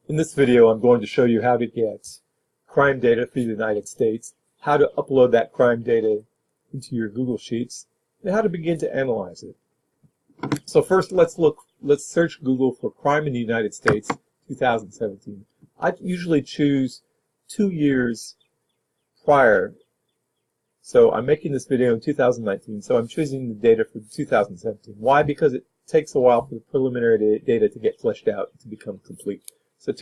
In this video, I'm going to show you how to get crime data for the United States, how to upload that crime data into your Google Sheets, and how to begin to analyze it. So first, let's search Google for crime in the United States 2017. I usually choose 2 years prior. So I'm making this video in 2019, so I'm choosing the data for 2017. Why? Because it takes a while for the preliminary data to get fleshed out and to become complete. So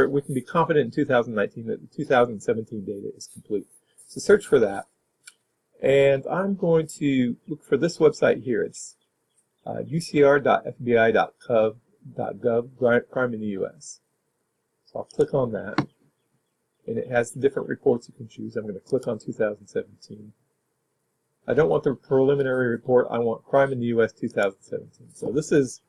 we can be confident in 2019 that the 2017 data is complete. So search for that. And I'm going to look for this website here. It's ucr.fbi.gov, crime in the U.S. So I'll click on that. And it has the different reports you can choose. I'm going to click on 2017. I don't want the preliminary report. I want crime in the U.S. 2017. So this is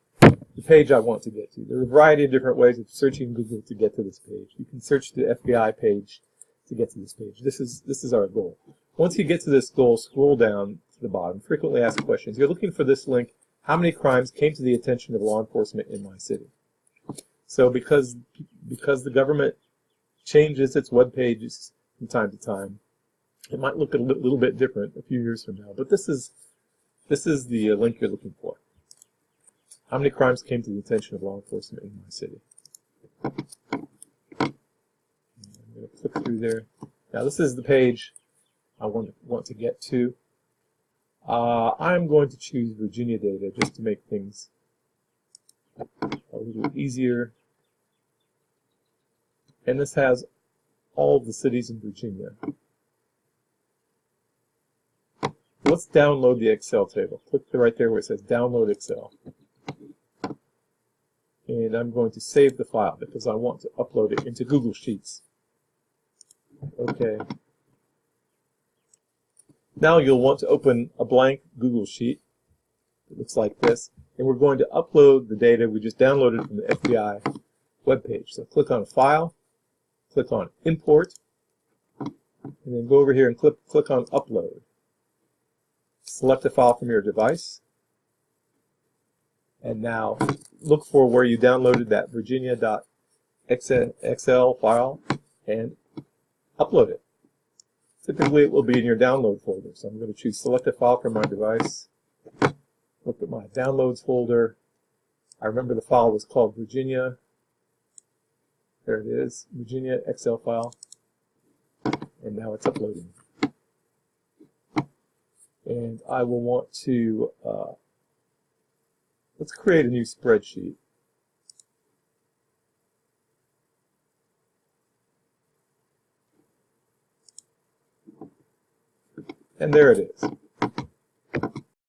the page I want to get to. There are a variety of different ways of searching Google to get to this page. You can search the FBI page to get to this page. This is our goal. Once you get to this goal, scroll down to the bottom. Frequently asked questions. You're looking for this link. How many crimes came to the attention of law enforcement in my city? So because the government changes its web pages from time to time, it might look a little bit different a few years from now. But this is the link you're looking for. How many crimes came to the attention of law enforcement in my city? I'm going to click through there. Now this is the page I want to get to. I'm going to choose Virginia data just to make things a little easier. And this has all of the cities in Virginia. Let's download the Excel table. Click right there where it says Download Excel. And I'm going to save the file because I want to upload it into Google Sheets. Okay. Now you'll want to open a blank Google Sheet. It looks like this. And we're going to upload the data we just downloaded from the FBI webpage. So click on File, click on Import, and then go over here and click on Upload. Select a file from your device. And now look for where you downloaded that virginia.xl file and upload it. Typically, it will be in your download folder. So I'm going to choose Select a file from my device. Look at my Downloads folder. I remember the file was called Virginia. There it is, Virginia Excel file. And now it's uploading. And I will want to, let's create a new spreadsheet. And there it is.